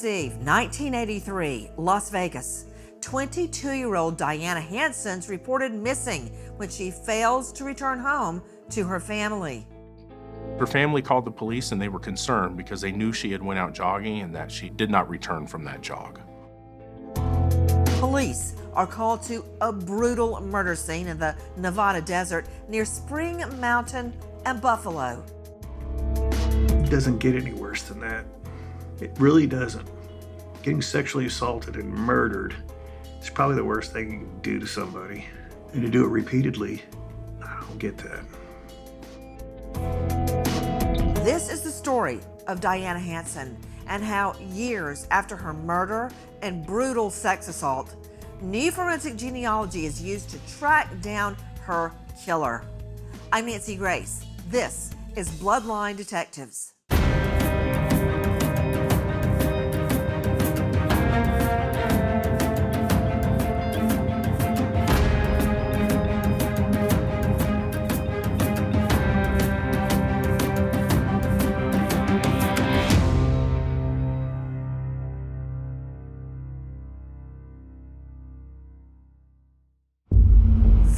Year's Eve, 1983, Las Vegas. 22-year-old Diana Hanson's reported missing when she fails to return home to her family. Her family called the police and they were concerned because they knew she had went out jogging and that she did not return from that jog. Police are called to a brutal murder scene in the Nevada desert near Spring Mountain and Buffalo. It doesn't get any worse than that. It really doesn't. Getting sexually assaulted and murdered is probably the worst thing you can do to somebody. And to do it repeatedly, I don't get that. This is the story of Diana Hanson and how years after her murder and brutal sex assault, new forensic genealogy is used to track down her killer. I'm Nancy Grace. This is Bloodline Detectives.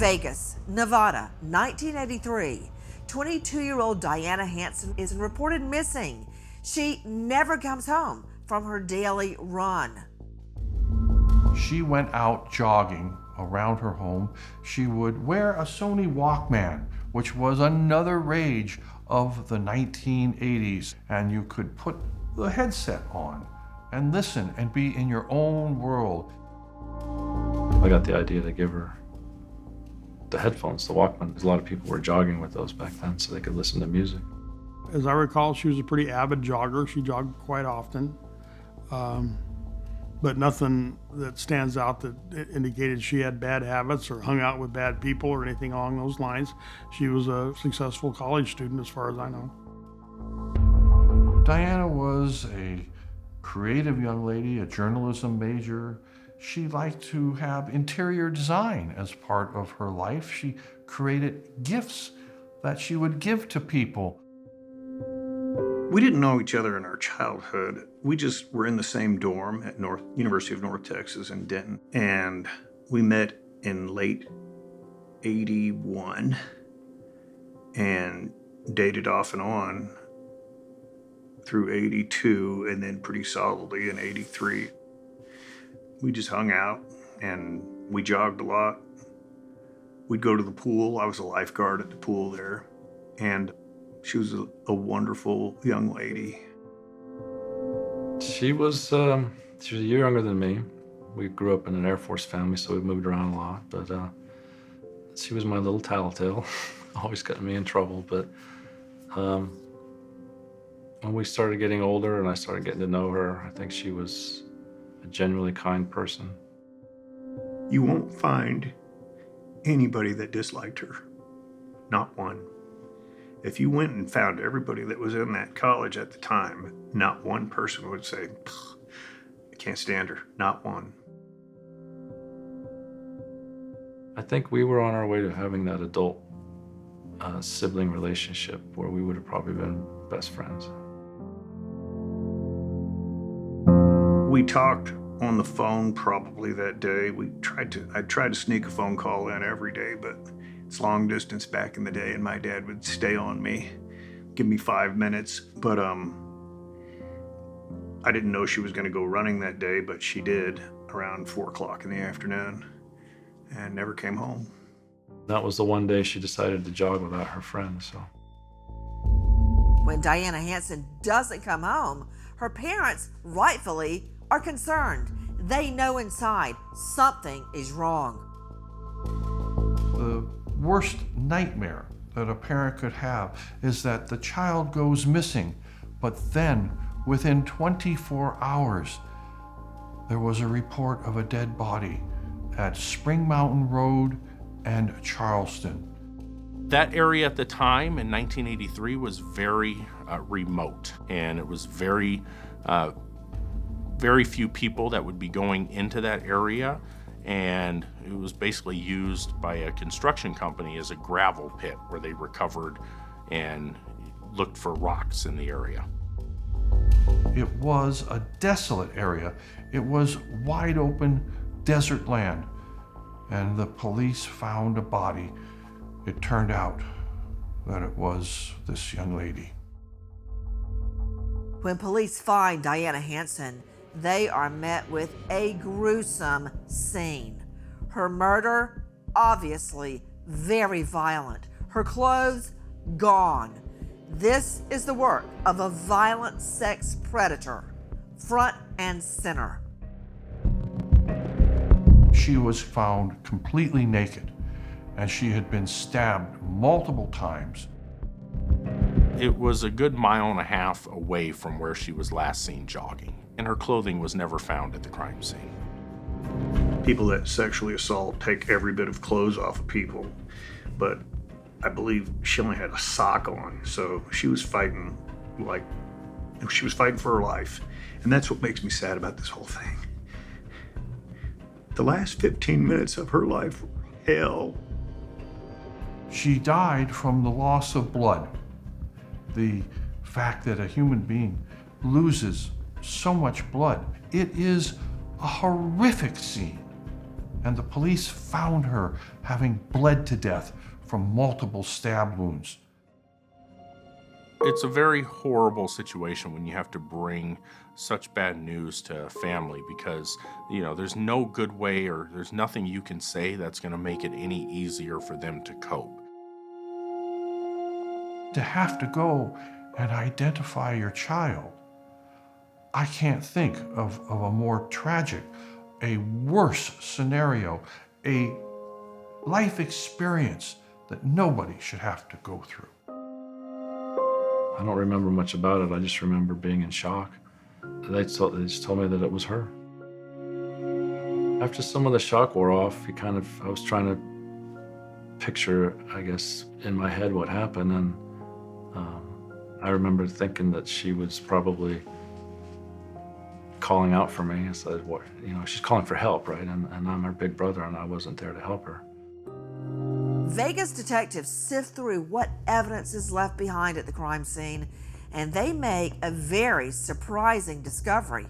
Vegas, Nevada, 1983. 22-year-old Diana Hanson is reported missing. She never comes home from her daily run. She went out jogging around her home. She would wear a Sony Walkman, which was another rage of the 1980s, and you could put the headset on and listen and be in your own world. I got the idea to give her the headphones, the Walkman, because a lot of people were jogging with those back then so they could listen to music. As I recall, she was a pretty avid jogger. She jogged quite often, but nothing that stands out that indicated she had bad habits or hung out with bad people or anything along those lines. She was a successful college student as far as I know. Diana was a creative young lady, a journalism major. She liked to have interior design as part of her life. She created gifts that she would give to people. We didn't know each other in our childhood. We just were in the same dorm at University of North Texas in Denton. And we met in late 81 and dated off and on through 82 and then pretty solidly in 83. We just hung out and we jogged a lot. We'd go to the pool. I was a lifeguard at the pool there. And she was a wonderful young lady. She was a year younger than me. We grew up in an Air Force family, so we moved around a lot. But she was my little tattletale, always got me in trouble. But when we started getting older and I started getting to know her, I think she was a genuinely kind person. You won't find anybody that disliked her. Not one. If you went and found everybody that was in that college at the time, not one person would say, I can't stand her. Not one. I think we were on our way to having that adult sibling relationship where we would have probably been best friends. We talked on the phone probably that day. I tried to sneak a phone call in every day, but it's long distance back in the day, and my dad would stay on me, give me 5 minutes. But I didn't know she was going to go running that day, but she did around 4 o'clock in the afternoon and never came home. That was the one day she decided to jog without her friends. So When Diana Hanson doesn't come home, her parents rightfully are concerned. They know inside something is wrong. The worst nightmare that a parent could have is that the child goes missing, but then within 24 hours, there was a report of a dead body at Spring Mountain Road and Charleston. That area at the time in 1983 was very remote, and it was very few people that would be going into that area, and it was basically used by a construction company as a gravel pit where they recovered and looked for rocks in the area. It was a desolate area. It was wide open desert land. And the police found a body. It turned out that it was this young lady. When police find Diana Hanson, they are met with a gruesome scene. Her murder, obviously very violent. Her clothes, gone. This is the work of a violent sex predator, front and center. She was found completely naked, and she had been stabbed multiple times. It was a good mile and a half away from where she was last seen jogging, and her clothing was never found at the crime scene. People that sexually assault take every bit of clothes off of people, but I believe she only had a sock on, so she was fighting for her life. And that's what makes me sad about this whole thing. The last 15 minutes of her life were hell. She died from the loss of blood. The fact that a human being loses so much blood, it is a horrific scene. And the police found her having bled to death from multiple stab wounds. It's a very horrible situation when you have to bring such bad news to a family because, there's no good way or there's nothing you can say that's going to make it any easier for them to cope. To have to go and identify your child, I can't think of a more tragic, a worse scenario, a life experience that nobody should have to go through. I don't remember much about it. I just remember being in shock. They just told me that it was her. After some of the shock wore off, I was trying to picture, I guess, in my head what happened, and I remember thinking that she was probably calling out for me. I said, she's calling for help, right? And I'm her big brother, and I wasn't there to help her. Vegas detectives sift through what evidence is left behind at the crime scene, and they make a very surprising discovery.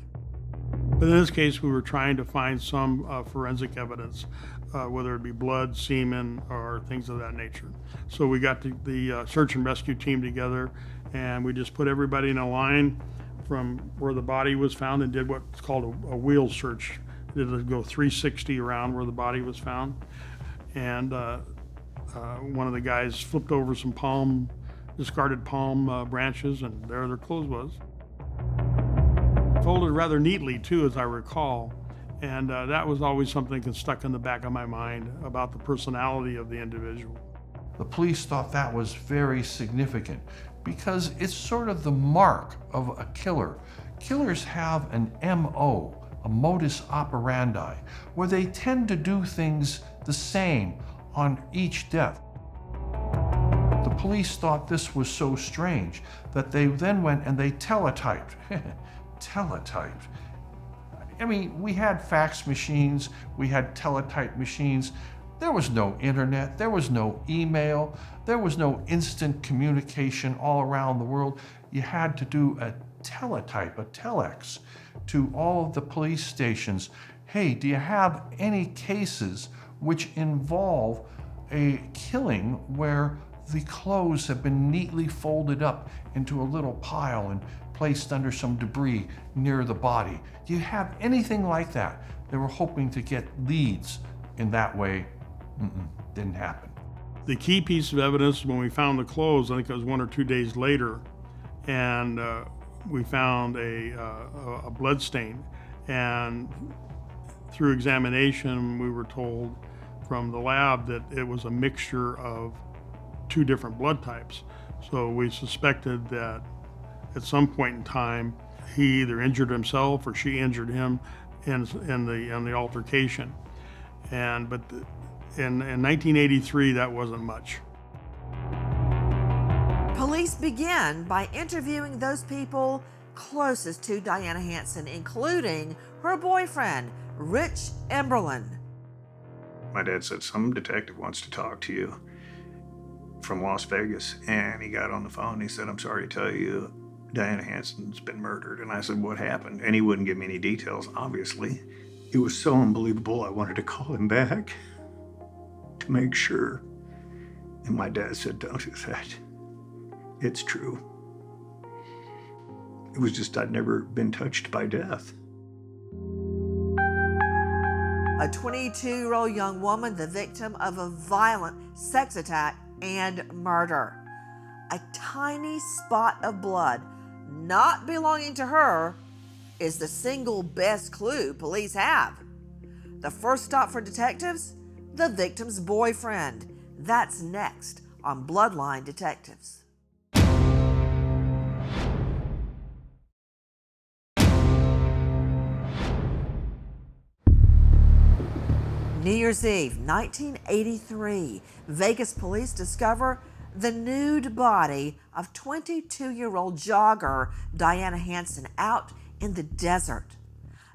But in this case, we were trying to find some forensic evidence, whether it be blood, semen, or things of that nature. So we got the search and rescue team together, and we just put everybody in a line from where the body was found and did what's called a wheel search. Did it go 360 around where the body was found. And one of the guys flipped over some discarded palm branches, and there their clothes was. Folded rather neatly too, as I recall. And that was always something that stuck in the back of my mind about the personality of the individual. The police thought that was very significant because it's sort of the mark of a killer. Killers have an MO, a modus operandi, where they tend to do things the same on each death. The police thought this was so strange that they then went and they teletyped. Teletyped. I mean, we had fax machines, we had teletype machines. There was no internet, there was no email, there was no instant communication all around the world. You had to do a teletype, a telex, to all of the police stations. Hey, do you have any cases which involve a killing where the clothes have been neatly folded up into a little pile and placed under some debris near the body? Do you have anything like that? They were hoping to get leads in that way. Didn't happen. The key piece of evidence when we found the clothes, I think it was 1 or 2 days later, and we found a blood stain. And through examination, we were told from the lab that it was a mixture of 2 different blood types. So we suspected that at some point in time, he either injured himself or she injured him in the altercation. But in 1983, that wasn't much. Police began by interviewing those people closest to Diana Hanson, including her boyfriend, Rich Emberlin. My dad said, some detective wants to talk to you from Las Vegas. And he got on the phone. He said, I'm sorry to tell you, Diana Hanson's been murdered. And I said, what happened? And he wouldn't give me any details, obviously. It was so unbelievable, I wanted to call him back to make sure. And my dad said, don't do that. It's true. It was just I'd never been touched by death. A 22-year-old young woman, the victim of a violent sex attack and murder. A tiny spot of blood not belonging to her is the single best clue police have. The first stop for detectives? The victim's boyfriend. That's next on Bloodline Detectives. New Year's Eve, 1983, Vegas police discover the nude body of 22-year-old jogger Diana Hanson out in the desert.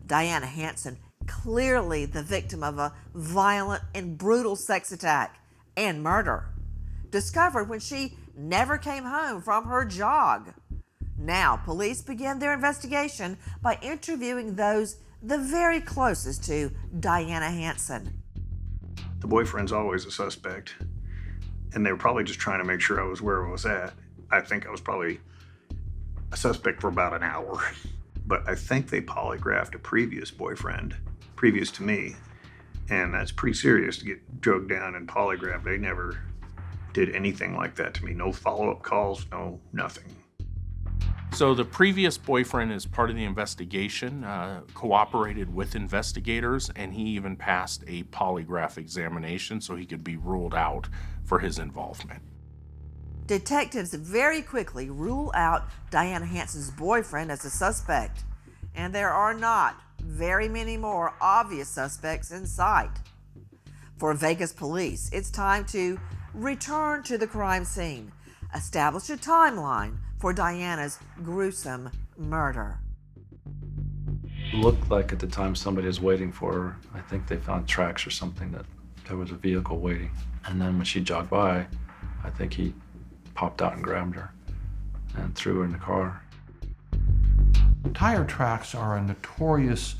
Diana Hanson, clearly the victim of a violent and brutal sex attack and murder, discovered when she never came home from her jog. Now, police begin their investigation by interviewing those the very closest to Diana Hanson. The boyfriend's always a suspect, and they were probably just trying to make sure I was where I was at. I think I was probably a suspect for about an hour, but I think they polygraphed a previous boyfriend, previous to me, and that's pretty serious to get drugged down and polygraphed. They never did anything like that to me. No follow-up calls, no nothing. So the previous boyfriend, as part of the investigation, cooperated with investigators, and he even passed a polygraph examination so he could be ruled out for his involvement. Detectives very quickly rule out Diana Hanson's boyfriend as a suspect, and there are not very many more obvious suspects in sight. For Vegas police, it's time to return to the crime scene, establish a timeline for Diana's gruesome murder. Looked like at the time somebody was waiting for her. I think they found tracks or something that there was a vehicle waiting. And then when she jogged by, I think he popped out and grabbed her and threw her in the car. Tire tracks are a notorious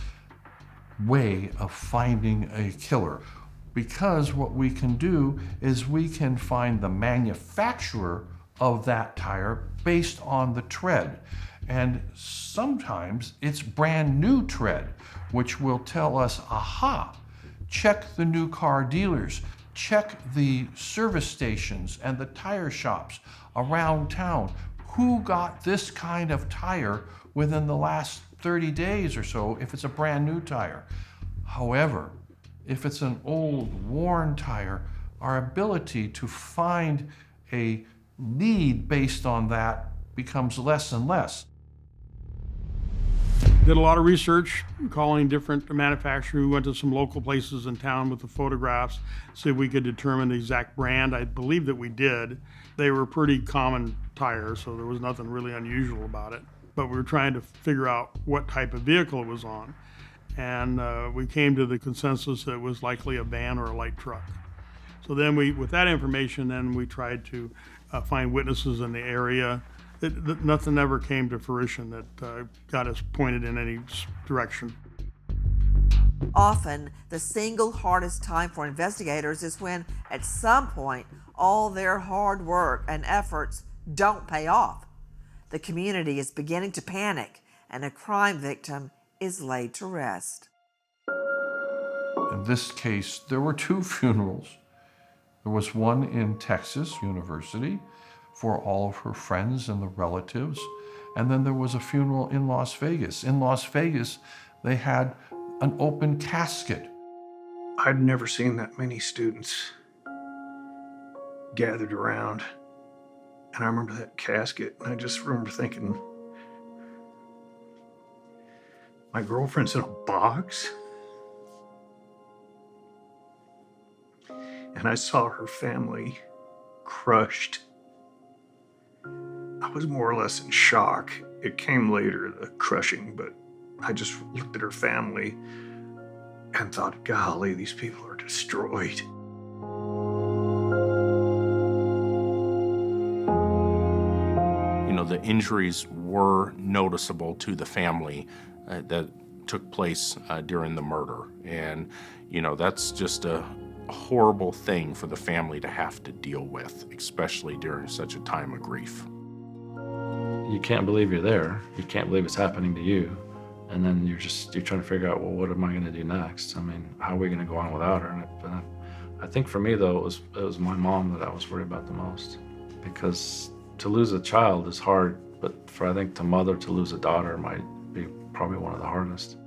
way of finding a killer, because what we can do is we can find the manufacturer of that tire based on the tread. And sometimes it's brand new tread, which will tell us, aha, check the new car dealers, check the service stations and the tire shops around town. Who got this kind of tire within the last 30 days or so if it's a brand new tire? However, if it's an old, worn tire, our ability to find a lead based on that becomes less and less. Did a lot of research, calling different manufacturers. We went to some local places in town with the photographs, see if we could determine the exact brand. I believe that we did. They were pretty common tires, so there was nothing really unusual about it. But we were trying to figure out what type of vehicle it was on. And we came to the consensus that it was likely a van or a light truck. So then with that information, then we tried to find witnesses in the area. Nothing ever came to fruition that got us pointed in any direction. Often, the single hardest time for investigators is when, at some point, all their hard work and efforts don't pay off. The community is beginning to panic, and a crime victim is laid to rest. In this case, there were two funerals. There was one in Texas University for all of her friends and the relatives, and then there was a funeral in Las Vegas. In Las Vegas, they had an open casket. I'd never seen that many students gathered around. And I remember that casket, and I just remember thinking, my girlfriend's in a box? And I saw her family crushed. I was more or less in shock. It came later, the crushing, but I just looked at her family and thought, golly, these people are destroyed. You know, the injuries were noticeable to the family that took place during the murder. And, that's just a horrible thing for the family to have to deal with, especially during such a time of grief. You can't believe you're there. You can't believe it's happening to you. And then you're trying to figure out, well, what am I going to do next? I mean, how are we going to go on without her? And I think for me, though, it was my mom that I was worried about the most, because to lose a child is hard, but I think the mother to lose a daughter might be probably one of the hardest.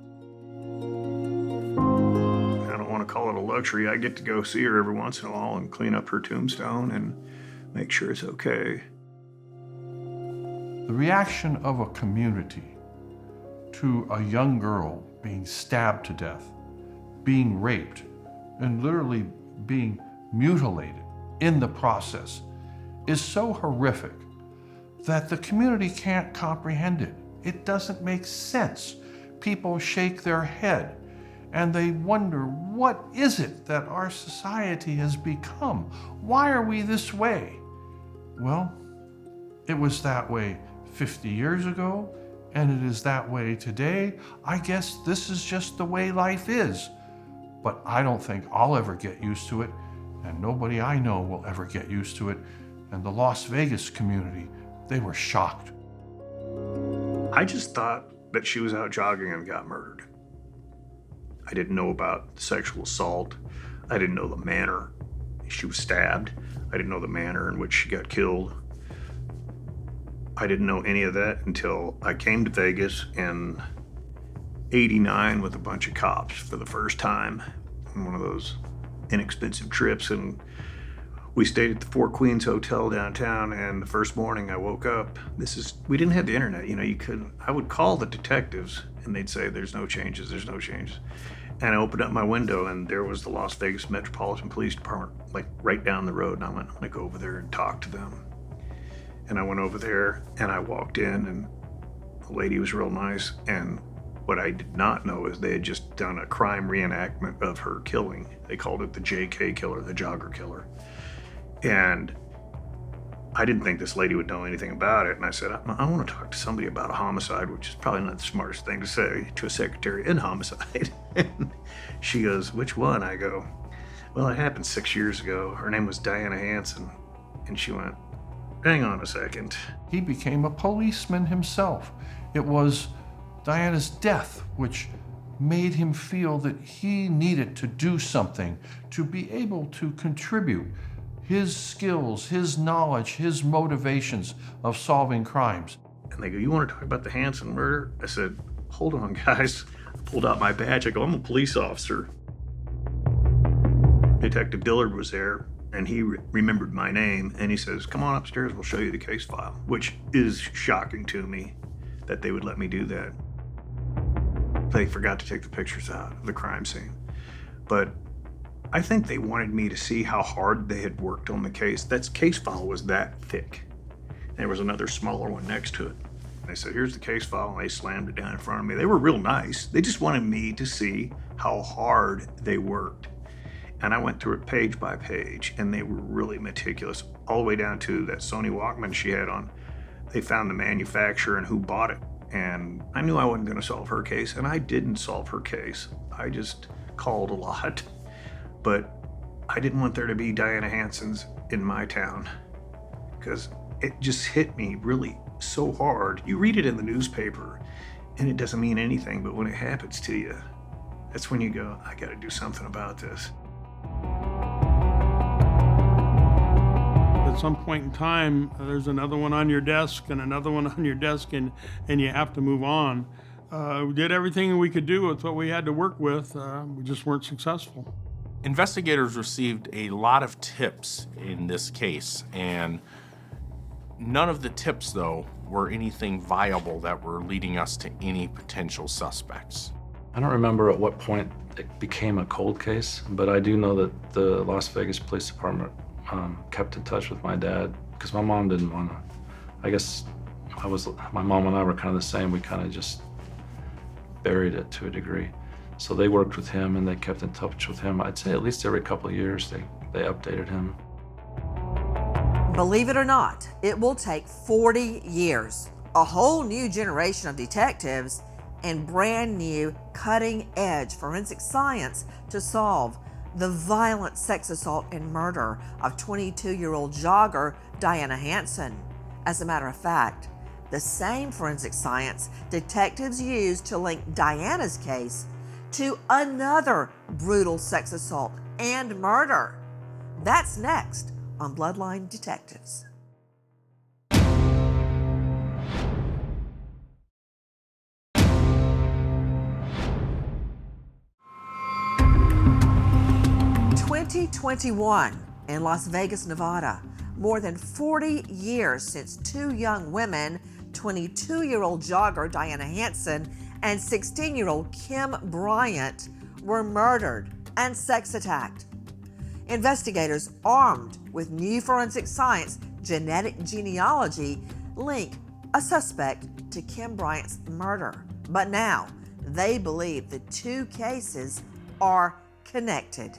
I don't want to call it a luxury. I get to go see her every once in a while and clean up her tombstone and make sure it's okay. The reaction of a community to a young girl being stabbed to death, being raped, and literally being mutilated in the process is so horrific that the community can't comprehend it. It doesn't make sense. People shake their head and they wonder, what is it that our society has become? Why are we this way? Well, it was that way 50 years ago, and it is that way today. I guess this is just the way life is. But I don't think I'll ever get used to it, and nobody I know will ever get used to it. And the Las Vegas community, they were shocked. I just thought that she was out jogging and got murdered. I didn't know about the sexual assault. I didn't know the manner she was stabbed. I didn't know the manner in which she got killed. I didn't know any of that until I came to Vegas in '89 with a bunch of cops for the first time on one of those inexpensive trips. And we stayed at the Four Queens Hotel downtown, and the first morning I woke up, we didn't have the internet, you couldn't, I would call the detectives and they'd say, there's no changes. And I opened up my window and there was the Las Vegas Metropolitan Police Department, like right down the road. And I went, I'm gonna go over there and talk to them. And I went over there and I walked in, and the lady was real nice. And what I did not know is they had just done a crime reenactment of her killing. They called it the JK killer, the jogger killer. And I didn't think this lady would know anything about it. And I said, I want to talk to somebody about a homicide, which is probably not the smartest thing to say to a secretary in homicide. And she goes, which one? I go, well, it happened 6 years ago. Her name was Diana Hanson. And she went, hang on a second. He became a policeman himself. It was Diana's death which made him feel that he needed to do something to be able to contribute his skills, his knowledge, his motivations of solving crimes. And they go, you want to talk about the Hanson murder? I said, hold on, guys. I pulled out my badge. I go, I'm a police officer. Detective Dillard was there, and he remembered my name, and he says, come on upstairs, we'll show you the case file, which is shocking to me that they would let me do that. They forgot to take the pictures out of the crime scene. But I think they wanted me to see how hard they had worked on the case. That case file was that thick. And there was another smaller one next to it. And they said, here's the case file, and they slammed it down in front of me. They were real nice. They just wanted me to see how hard they worked. And I went through it page by page, and they were really meticulous, all the way down to that Sony Walkman she had on. They found the manufacturer and who bought it. And I knew I wasn't going to solve her case, and I didn't solve her case. I just called a lot. But I didn't want there to be Diana Hansons in my town, because it just hit me really so hard. You read it in the newspaper, and it doesn't mean anything, but when it happens to you, that's when you go, I got to do something about this. At some point in time, there's another one on your desk and another one on your desk, and you have to move on. We did everything we could do with what we had to work with. We just weren't successful. Investigators received a lot of tips in this case, and none of the tips, though, were anything viable that were leading us to any potential suspects. I don't remember at what point it became a cold case, but I do know that the Las Vegas Police Department kept in touch with my dad, because my mom didn't want to. I guess my mom and I were kind of the same. We kind of just buried it to a degree. So they worked with him and they kept in touch with him. I'd say at least every couple of years they updated him. Believe it or not, it will take 40 years a whole new generation of detectives, and brand new cutting-edge forensic science to solve the violent sex assault and murder of 22-year-old jogger Diana Hanson. As a matter of fact, the same forensic science detectives used to link Diana's case to another brutal sex assault and murder. That's next on Bloodline Detectives. "2021 in Las Vegas, Nevada. More than 40 years since two young women, 22-year-old jogger Diana Hanson and 16-year-old Kim Bryant, were murdered and sex attacked. Investigators armed with new forensic science genetic genealogy link a suspect to Kim Bryant's murder. But now they believe the two cases are connected.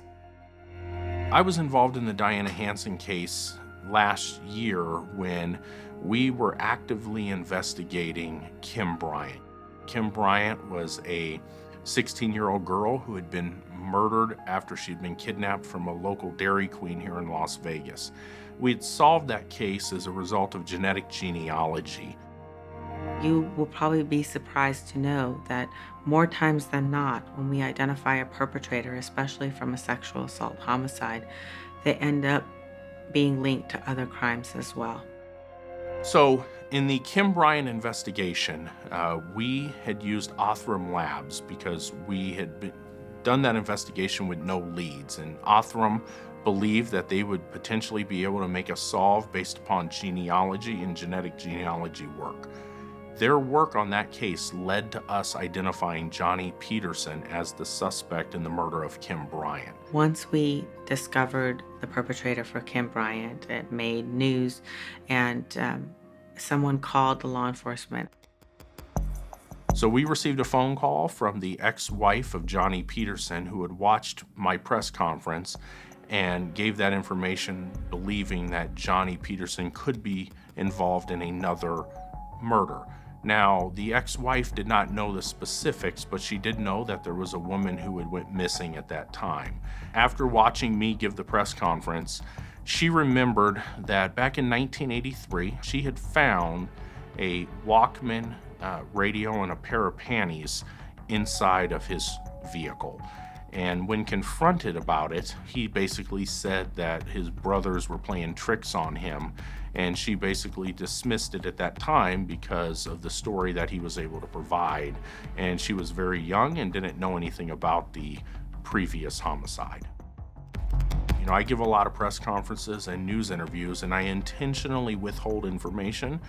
I was involved in the Diana Hanson case last year when we were actively investigating Kim Bryant. Kim Bryant was a 16-year-old girl who had been murdered after she'd been kidnapped from a local Dairy Queen here in Las Vegas. We had solved that case as a result of genetic genealogy. You will probably be surprised to know that more times than not, when we identify a perpetrator, especially from a sexual assault homicide, they end up being linked to other crimes as well. So in the Kim Bryant investigation, we had used Othram Labs because we had done that investigation with no leads, and Othram believed that they would potentially be able to make a solve based upon genealogy and genetic genealogy work. Their work on that case led to us identifying Johnny Peterson as the suspect in the murder of Kim Bryant. Once we discovered the perpetrator for Kim Bryant, it made news, and someone called the law enforcement. So we received a phone call from the ex-wife of Johnny Peterson, who had watched my press conference and gave that information believing that Johnny Peterson could be involved in another murder. Now, the ex-wife did not know the specifics, but she did know that there was a woman who had went missing at that time. After watching me give the press conference, she remembered that back in 1983, she had found a Walkman radio and a pair of panties inside of his vehicle. And when confronted about it, he basically said that his brothers were playing tricks on him, and she basically dismissed it at that time because of the story that he was able to provide. And she was very young and didn't know anything about the previous homicide. You know, I give a lot of press conferences and news interviews, and I intentionally withhold information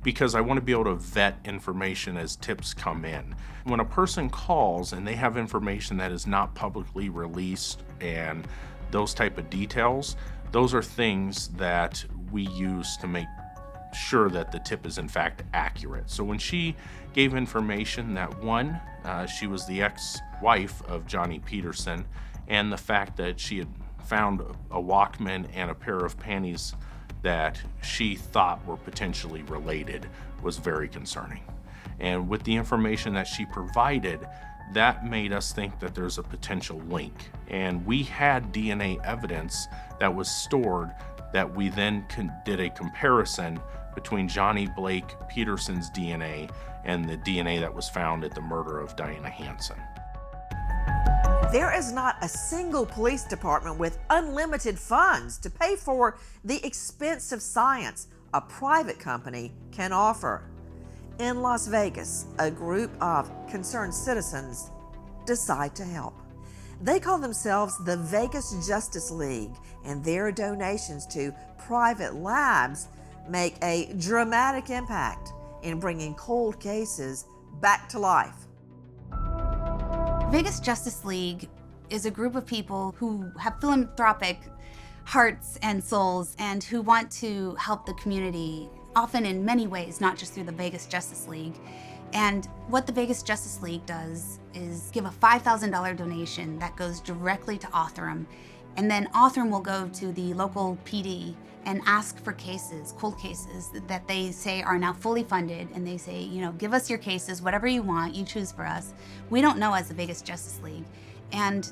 because I want to be able to vet information as tips come in. When a person calls and they have information that is not publicly released and those type of details, those are things that we use to make sure that the tip is in fact accurate. So when she gave information that one, she was the ex-wife of Johnny Peterson, and the fact that she had found a Walkman and a pair of panties that she thought were potentially related was very concerning. And with the information that she provided, that made us think that there's a potential link. And we had DNA evidence that was stored that we then did a comparison between Johnny Blake Peterson's DNA and the DNA that was found at the murder of Diana Hanson. There is not a single police department with unlimited funds to pay for the expensive science a private company can offer. In Las Vegas, a group of concerned citizens decide to help. They call themselves the Vegas Justice League, and their donations to private labs make a dramatic impact in bringing cold cases back to life. Vegas Justice League is a group of people who have philanthropic hearts and souls and who want to help the community, often in many ways, not just through the Vegas Justice League. And what the Vegas Justice League does is give a $5,000 donation that goes directly to Othram, And then Authorn will go to the local PD and ask for cases, cold cases, that they say are now fully funded. And they say, give us your cases, whatever you want, you choose for us. We don't know as the Vegas Justice League. And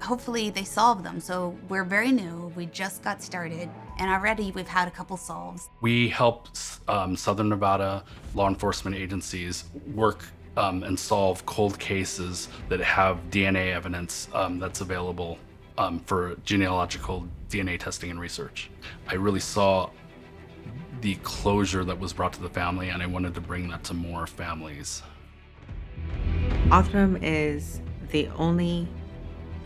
hopefully they solve them. So we're very new, we just got started, and already we've had a couple solves. We help Southern Nevada law enforcement agencies work and solve cold cases that have DNA evidence that's available for genealogical DNA testing and research. I really saw the closure that was brought to the family, and I wanted to bring that to more families. Othram is the only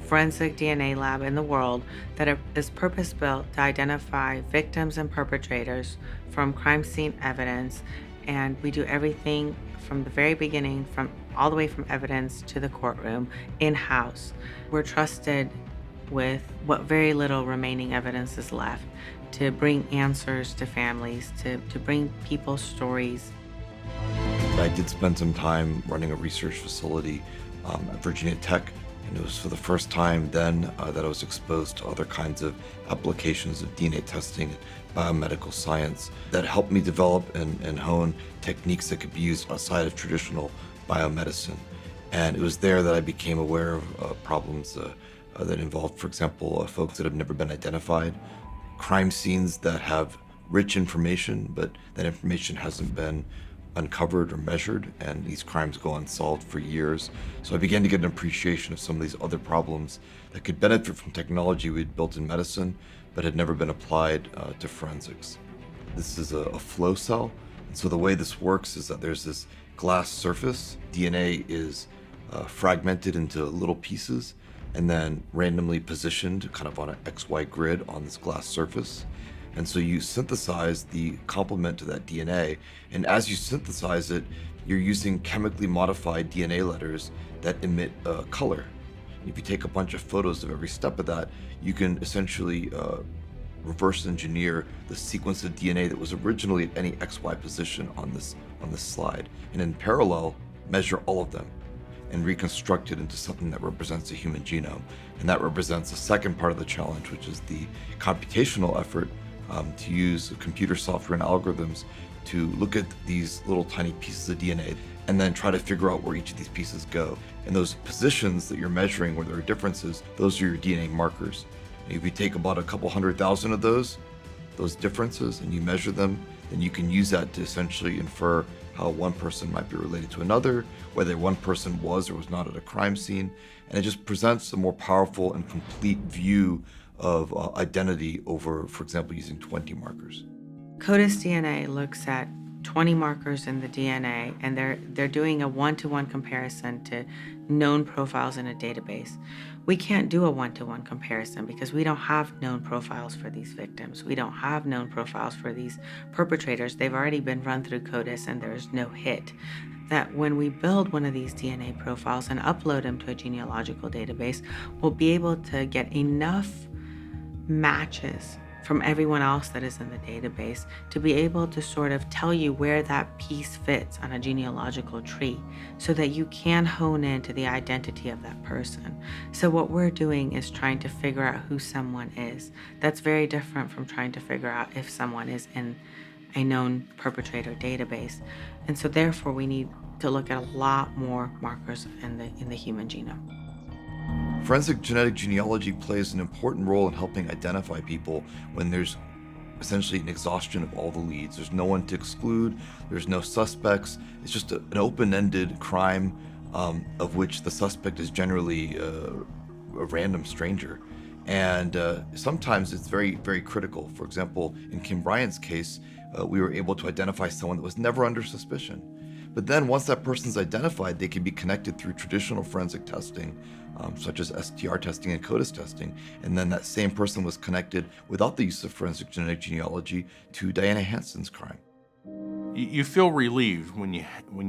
forensic DNA lab in the world that is purpose-built to identify victims and perpetrators from crime scene evidence, and we do everything from the very beginning, from all the way from evidence to the courtroom, in-house. We're trusted with what very little remaining evidence is left to bring answers to families, to bring people's stories. I did spend some time running a research facility at Virginia Tech, and it was for the first time then that I was exposed to other kinds of applications of DNA testing and biomedical science that helped me develop and hone techniques that could be used outside of traditional biomedicine. And it was there that I became aware of problems that involved, for example, folks that have never been identified, crime scenes that have rich information, but that information hasn't been uncovered or measured, and these crimes go unsolved for years. So I began to get an appreciation of some of these other problems that could benefit from technology we'd built in medicine, but had never been applied to forensics. This is a flow cell, and so the way this works is that there's this glass surface. DNA is fragmented into little pieces, and then randomly positioned kind of on an XY grid on this glass surface. And so you synthesize the complement to that DNA, and as you synthesize it, you're using chemically modified DNA letters that emit color. If you take a bunch of photos of every step of that, you can essentially reverse engineer the sequence of DNA that was originally at any XY position on this slide, and in parallel, measure all of them and reconstruct it into something that represents a human genome. And that represents the second part of the challenge, which is the computational effort to use computer software and algorithms to look at these little tiny pieces of DNA and then try to figure out where each of these pieces go. And those positions that you're measuring where there are differences, those are your DNA markers. And if you take about a couple 100,000 of those differences, and you measure them, then you can use that to essentially infer how one person might be related to another, whether one person was or was not at a crime scene. And it just presents a more powerful and complete view of identity over, for example, using 20 markers. CODIS DNA looks at 20 markers in the DNA, and they're doing a one-to-one comparison to known profiles in a database. We can't do a one-to-one comparison because we don't have known profiles for these victims. We don't have known profiles for these perpetrators. They've already been run through CODIS and there's no hit. That when we build one of these DNA profiles and upload them to a genealogical database, we'll be able to get enough matches from everyone else that is in the database to be able to sort of tell you where that piece fits on a genealogical tree so that you can hone into the identity of that person. So what we're doing is trying to figure out who someone is. That's very different from trying to figure out if someone is in a known perpetrator database. And so therefore we need to look at a lot more markers in the human genome. Forensic genetic genealogy plays an important role in helping identify people when there's essentially an exhaustion of all the leads. There's no one to exclude, there's no suspects. It's just an open-ended crime of which the suspect is generally a random stranger. And sometimes it's very, very critical. For example, in Kim Bryant's case, we were able to identify someone that was never under suspicion. But then once that person's identified, they can be connected through traditional forensic testing, such as STR testing and CODIS testing. And then that same person was connected without the use of forensic genetic genealogy to Diana Hanson's crime. You feel relieved when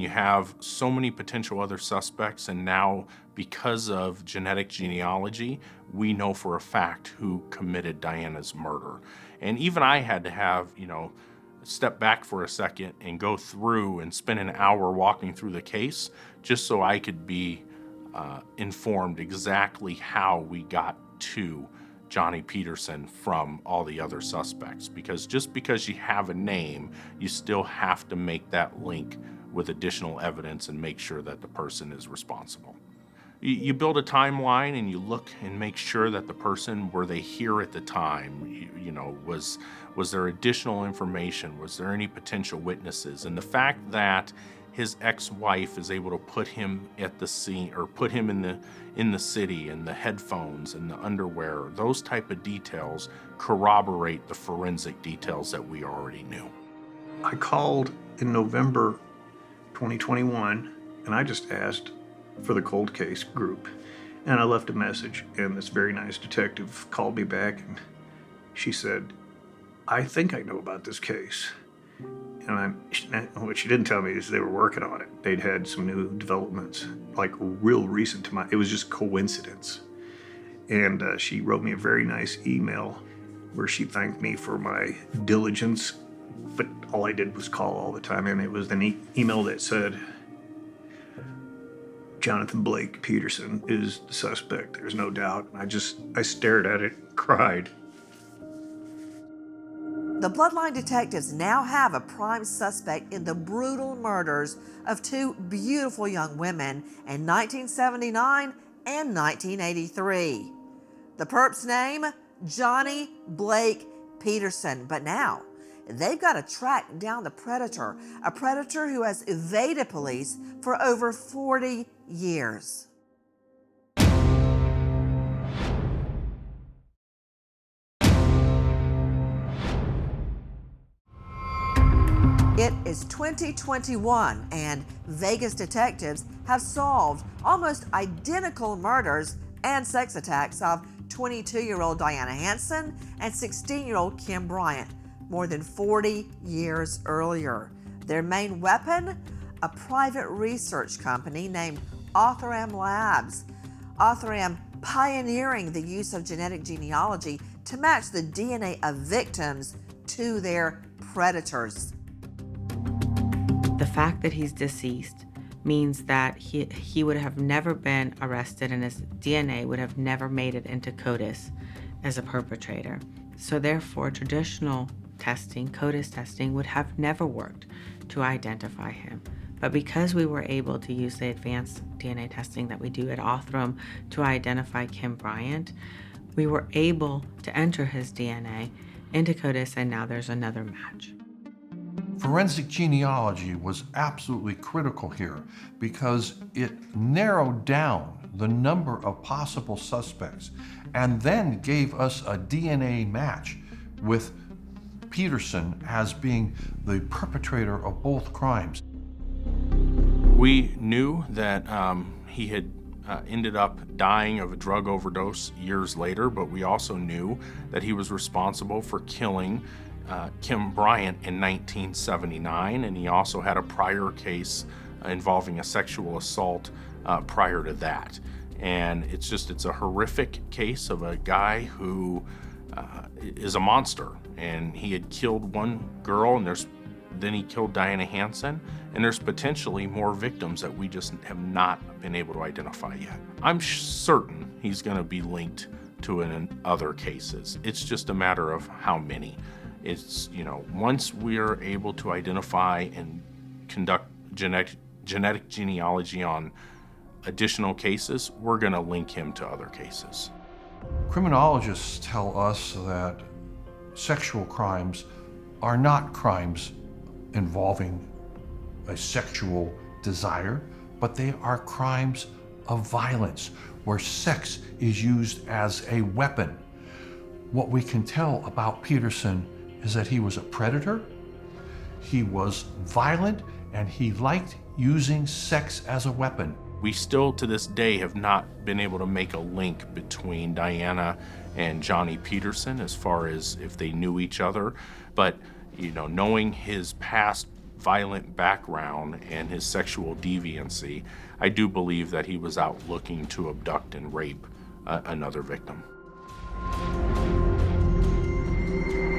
you have so many potential other suspects, and now because of genetic genealogy, we know for a fact who committed Diana's murder. And even I had to have, step back for a second and go through and spend an hour walking through the case just so I could be informed exactly how we got to Johnny Peterson from all the other suspects, because just because you have a name, you still have to make that link with additional evidence and make sure that the person is responsible. You build a timeline and you look and make sure that the person, were they here at the time? Was there additional information? Was there any potential witnesses? And the fact that his ex-wife is able to put him at the scene, or put him in the city, and the headphones and the underwear, those type of details corroborate the forensic details that we already knew. I called in November 2021, and I just asked for the cold case group, and I left a message, and this very nice detective called me back, and she said, "I think I know about this case." And what she didn't tell me is they were working on it. They'd had some new developments, like real recent to it was just coincidence. And she wrote me a very nice email where she thanked me for my diligence, but all I did was call all the time, and it was an email that said, "Jonathan Blake Peterson is the suspect, there's no doubt." And I stared at it and cried. The Bloodline Detectives now have a prime suspect in the brutal murders of two beautiful young women in 1979 and 1983. The perp's name, Johnny Blake Peterson. But now, they've got to track down the predator, a predator who has evaded police for over 40 years. It is 2021, and Vegas detectives have solved almost identical murders and sex attacks of 22-year-old Diana Hanson and 16-year-old Kim Bryant more than 40 years earlier. Their main weapon? A private research company named Othram Labs. Othram pioneering the use of genetic genealogy to match the DNA of victims to their predators. The fact that he's deceased means that he would have never been arrested, and his DNA would have never made it into CODIS as a perpetrator. So therefore, traditional testing, CODIS testing, would have never worked to identify him. But because we were able to use the advanced DNA testing that we do at Othram to identify Kim Bryant, we were able to enter his DNA into CODIS, and now there's another match. Forensic genealogy was absolutely critical here because it narrowed down the number of possible suspects and then gave us a DNA match with Peterson as being the perpetrator of both crimes. We knew that he had ended up dying of a drug overdose years later, but we also knew that he was responsible for killing Kim Bryant in 1979, and he also had a prior case involving a sexual assault prior to that. And it's a horrific case of a guy who is a monster, and he had killed one girl, and then he killed Diana Hanson, and there's potentially more victims that we just have not been able to identify yet. I'm certain he's going to be linked to it in other cases. It's just a matter of how many. It's, once we're able to identify and conduct genetic genealogy on additional cases, we're going to link him to other cases. Criminologists tell us that sexual crimes are not crimes involving a sexual desire, but they are crimes of violence where sex is used as a weapon. What we can tell about Peterson is that he was a predator, he was violent, and he liked using sex as a weapon. We still, to this day, have not been able to make a link between Diana and Johnny Peterson as far as if they knew each other. But, knowing his past violent background and his sexual deviancy, I do believe that he was out looking to abduct and rape another victim.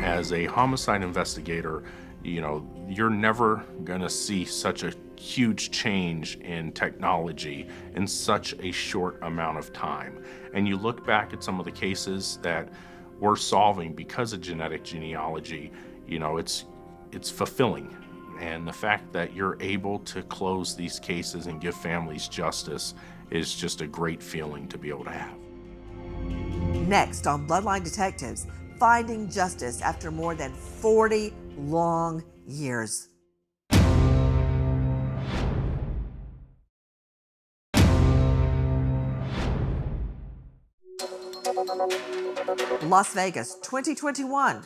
As a homicide investigator, you're never gonna see such a huge change in technology in such a short amount of time. And you look back at some of the cases that we're solving because of genetic genealogy, it's fulfilling. And the fact that you're able to close these cases and give families justice is just a great feeling to be able to have. Next on Bloodline Detectives, finding justice after more than 40 long years. Las Vegas, 2021.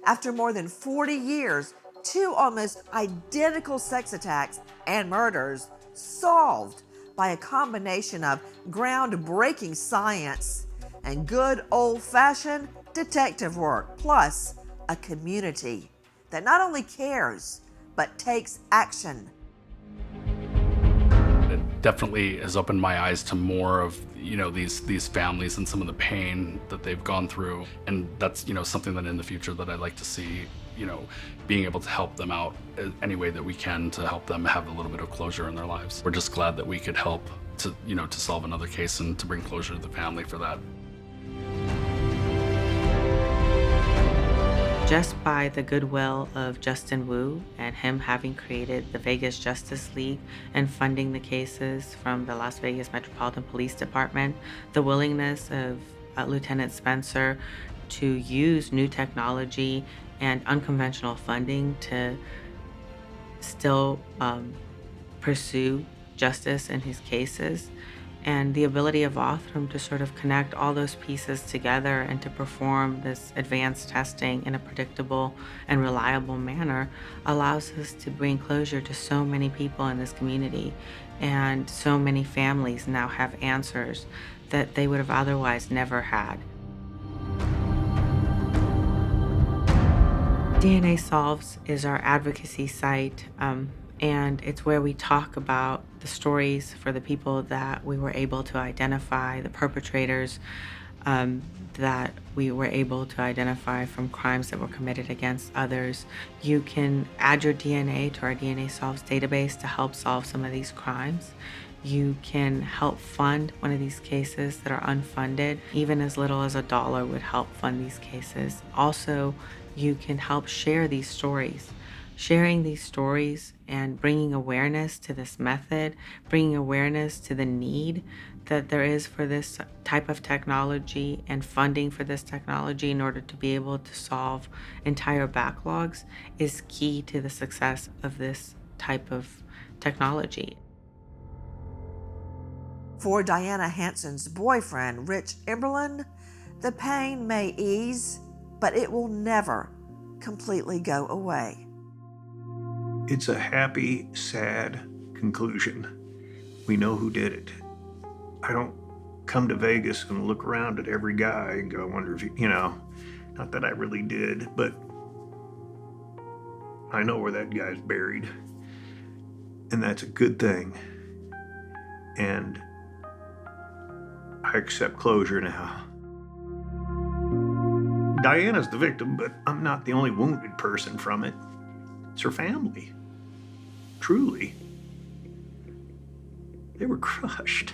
After more than 40 years, 2 almost identical sex attacks and murders solved by a combination of groundbreaking science and good old-fashioned detective work, plus a community that not only cares, but takes action. It definitely has opened my eyes to more of these families and some of the pain that they've gone through, and that's something that in the future that I'd like to see, being able to help them out any way that we can to help them have a little bit of closure in their lives. We're just glad that we could help to to solve another case and to bring closure to the family for that. Just by the goodwill of Justin Wu and him having created the Vegas Justice League and funding the cases from the Las Vegas Metropolitan Police Department, the willingness of Lieutenant Spencer to use new technology and unconventional funding to still pursue justice in his cases, and the ability of Othram to sort of connect all those pieces together and to perform this advanced testing in a predictable and reliable manner allows us to bring closure to so many people in this community. And so many families now have answers that they would have otherwise never had. DNA Solves is our advocacy site, and it's where we talk about the stories for the people that we were able to identify, the perpetrators that we were able to identify from crimes that were committed against others. You can add your DNA to our DNA Solves database to help solve some of these crimes. You can help fund one of these cases that are unfunded. Even as little as $1 would help fund these cases. Also, you can help share these stories. Sharing these stories and bringing awareness to this method, bringing awareness to the need that there is for this type of technology and funding for this technology in order to be able to solve entire backlogs is key to the success of this type of technology. For Diana Hanson's boyfriend, Rich Emberlin, the pain may ease, but it will never completely go away. It's a happy, sad conclusion. We know who did it. I don't come to Vegas and look around at every guy and go, I wonder if not that I really did, but I know where that guy's buried. And that's a good thing. And I accept closure now. Diana's the victim, but I'm not the only wounded person from it. It's her family. Truly. They were crushed.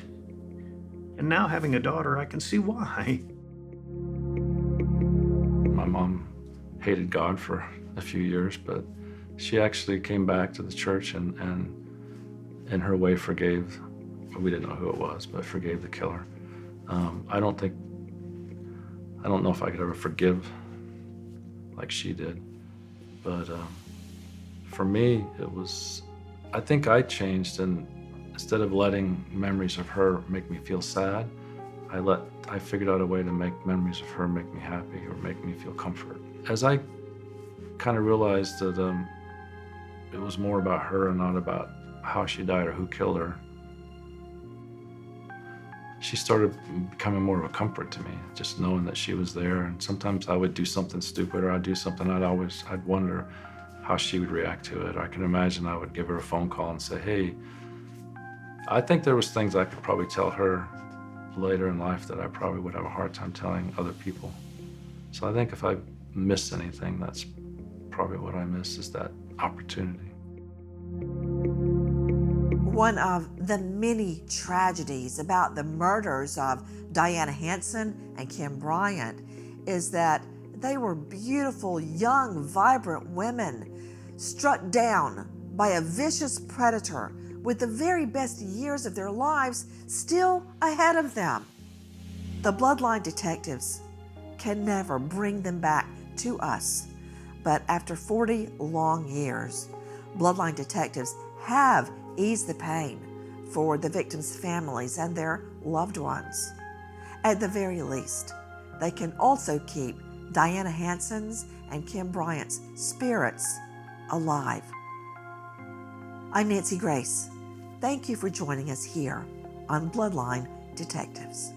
And now having a daughter, I can see why. My mom hated God for a few years, but she actually came back to the church and in her way forgave, we didn't know who it was, but forgave the killer. I don't know if I could ever forgive like she did, but for me, I think I changed, and instead of letting memories of her make me feel sad, I figured out a way to make memories of her make me happy or make me feel comfort. As I kind of realized that it was more about her and not about how she died or who killed her, she started becoming more of a comfort to me, just knowing that she was there. And sometimes I would do something stupid or I'd do something I'd wonder how she would react to it. I can imagine I would give her a phone call and say, hey, I think there was things I could probably tell her later in life that I probably would have a hard time telling other people. So I think if I missed anything, that's probably what I miss, is that opportunity. One of the many tragedies about the murders of Diana Hanson and Kim Bryant is that they were beautiful, young, vibrant women struck down by a vicious predator with the very best years of their lives still ahead of them. The Bloodline Detectives can never bring them back to us, but after 40 long years, Bloodline Detectives have eased the pain for the victims' families and their loved ones. At the very least, they can also keep Diana Hanson's and Kim Bryant's spirits alive. I'm Nancy Grace. Thank you for joining us here on Bloodline Detectives.